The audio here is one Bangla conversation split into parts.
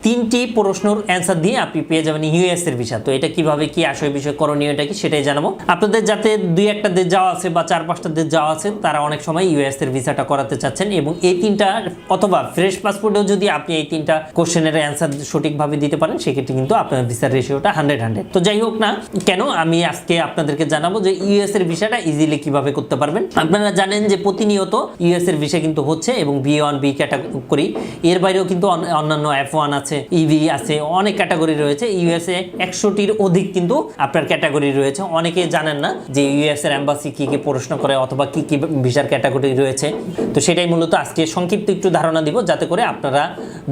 তিনটি প্রশ্নের অ্যান্সার দিয়ে আপনি পেয়ে যাবেন ইউএস এর ভিসা। তো এটা কিভাবে কি আসলে বিষয় করণীয় এটা কি সেটাই জানাবো আপনাদের। যাতে দুই একটা দেশ যাওয়া আছে বা 4-5টা দেশ যাওয়া আছে তারা অনেক সময় ইউএস এর ভিসাটা করাতে চাচ্ছেন, এবং এই তিনটা অথবা ফ্রেশ পাসপোর্টেও যদি আপনি এই তিনটা কোশ্চেনের অ্যান্সার সঠিকভাবে দিতে পারেন সেক্ষেত্রে কিন্তু আপনার ভিসার রেশিওটা 100-100। তো যাই হোক না কেন, আমি আজকে আপনাদেরকে জানাবো যে ইউএস এর ভিসাটা ইজিলি কিভাবে করতে পারবেন। আপনারা জানেন যে প্রতিনিয়ত ইউএস এর ভিসা কিন্তু হচ্ছে, এবং B1 B ক্যাটাগরি, এর বাইরেও কিন্তু অন্যান্য F1 আছে, ইভি আছে, অনেক ক্যাটাগরি রয়েছে। ইউএসএ 100টির অধিক কিন্তু আপনার ক্যাটাগরি রয়েছে। অনেকে জানেন না যে ইউএস এর এম্বাসি কি কি প্রশ্ন করে অথবা কি কি ভিসার ক্যাটাগরি রয়েছে। তো সেটাই মূলত আজকে সংক্ষিপ্ত একটু ধারণা দিব যাতে করে আপনারা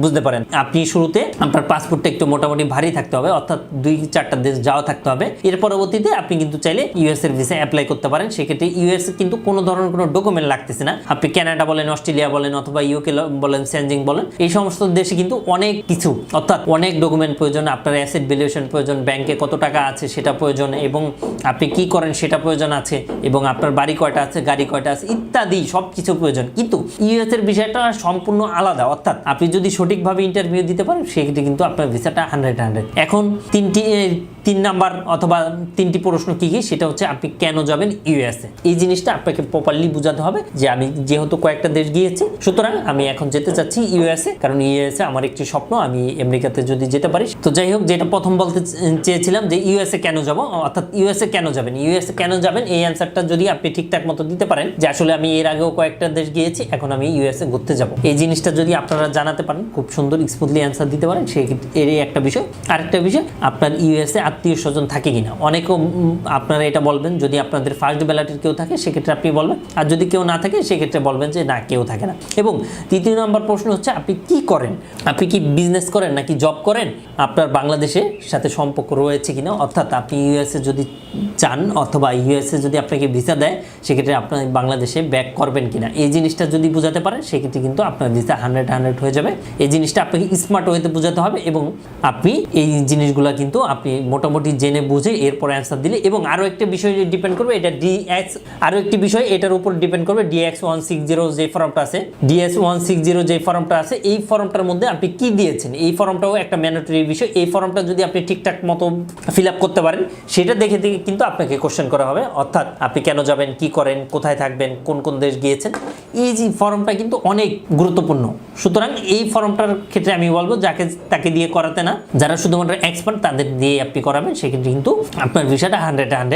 বুঝতে পারেন। আপনি শুরুতে আপনার পাসপোর্টটা একটু মোটামুটি ভারী থাকতে হবে, অর্থাৎ 2-4টা দেশ যাওয়া থাকতে হবে। এর পরবর্তীতে আপনি কিন্তু চাইলে ইউএস এর ভিসা অ্যাপ্লাই করতে পারেন। সেক্ষেত্রে ইউএস কিন্তু কোনো ধরনের কোনো ডকুমেন্ট লাগতেছে না। আপনি কানাডা বলেন, অস্ট্রেলিয়া বলেন, অথবা ইউকে বলেন, সেনজিং বলেন, এই সমস্ত দেশে কিন্তু অনেক কিছু, অর্থাৎ অনেক ডকুমেন্ট প্রয়োজন। আপনার অ্যাসেট ভ্যালুয়েশন প্রয়োজন, ব্যাংকে কত টাকা আছে সেটা প্রয়োজন, এবং আপনি কি করেন সেটা প্রয়োজন আছে, এবং আপনার বাড়ি কয়টা আছে, গাড়ি কয়টা আছে ইত্যাদি সব কিছু প্রয়োজন। কিন্তু ইউএস এর বিষয়টা সম্পূর্ণ আলাদা, অর্থাৎ আপনি যদি সঠিকভাবে ইন্টারভিউ দিতে পারেন সেক্ষেত্রে কিন্তু আপনার ভিসাটা 100-100। এখন 3 নাম্বার অথবা 3টি প্রশ্ন কি কি সেটা হচ্ছে আপনি কেন যাবেন ইউএসএ। এই জিনিসটা আপনাকে প্রপারলি বোঝাতে হবে যে আমি যেহেতু কয়েকটা দেশ গিয়েছি সুতরাং আমি এখন যেতে চাচ্ছি ইউএসএ, কারণ ইউএসএ আমার একটি স্বপ্ন, আমি আমেরিকাতে যদি যেতে পারি। তো যাই হোক, যেটা প্রথম বলতে চেয়েছিলাম যে ইউএসএ কেন যাব, অর্থাৎ ইউএসএ কেন যাবেন, ইউএসএ কেন যাবেন, এই অ্যান্সারটা যদি আপনি ঠিকঠাক মতো দিতে পারেন যে আসলে আমি এর আগেও কয়েকটা দেশ গিয়েছি, এখন আমি ইউএসএ ঘুরতে যাব, এই জিনিসটা যদি আপনারা জানাতে পারেন, খুব সুন্দর স্মুথলি অ্যান্সার দিতে পারেন, এরই একটা বিষয়। আরেকটা বিষয়, আপনার ইউএসএ আত্মীয় স্বজন থাকে কিনা। অনেকেও আপনারা এটা বলবেন, যদি আপনাদের ফার্স্ট ব্যালটের কেউ থাকে সেক্ষেত্রে আপনি বলবেন, আর যদি কেউ না থাকে সেক্ষেত্রে বলবেন যে না, কেউ থাকে না। এবং 3 নম্বর প্রশ্ন হচ্ছে আপনি কি করেন, আপনি কি বিজনেস করেন নাকি জব করেন, আপনার বাংলাদেশের সাথে সম্পর্ক রয়েছে কিনা, অর্থাৎ আপনি ইউএসএ যদি চান অথবা ইউএসএ যদি আপনাকে ভিসা দেয় সেক্ষেত্রে আপনার বাংলাদেশে ব্যাক করবেন কিনা, এই জিনিসটা যদি বোঝাতে পারেন সেক্ষেত্রে কিন্তু আপনার ভিসা 100-100 হয়ে যাবে। এই জিনিসটা আপনাকে স্মার্ট ওয়েতে বোঝাতে হবে, এবং আপনি এই জিনিসগুলো কিন্তু আপনি মোটামুটি জেনে বুঝে এরপর অ্যান্সার দিলে। এবং আরও একটা বিষয় ডিপেন্ড করবে, এটা আরও একটি বিষয় এটার উপর ডিপেন্ড করবে, DX-160 যে ফর্মটা আছে, DS-160 যে ফর্মটা আছে, এই ফর্মটার মধ্যে আপনি কি দিয়েছেন, এই ফর্মটাও একটা ম্যান্ডেটরি বিষয়। এই ফর্মটা যদি আপনি ঠিকঠাক মতো ফিল আপ করতে পারেন সেটা দেখে কিন্তু আপনাকে কোশ্চেন করা হবে, অর্থাৎ আপনি কেন যাবেন, কি করেন, কোথায় থাকবেন, কোন কোন দেশ গিয়েছেন, এই যে ফর্মটা কিন্তু অনেক গুরুত্বপূর্ণ। সুতরাং এই ফর্মটার ক্ষেত্রে আমি বলবো তাকে দিয়ে করাতে না, যারা শুধুমাত্র এক্সপার্ট তাদের দিয়ে আপনি করাবেন, সেক্ষেত্রে কিন্তু আপনার ভিসাটা 100-100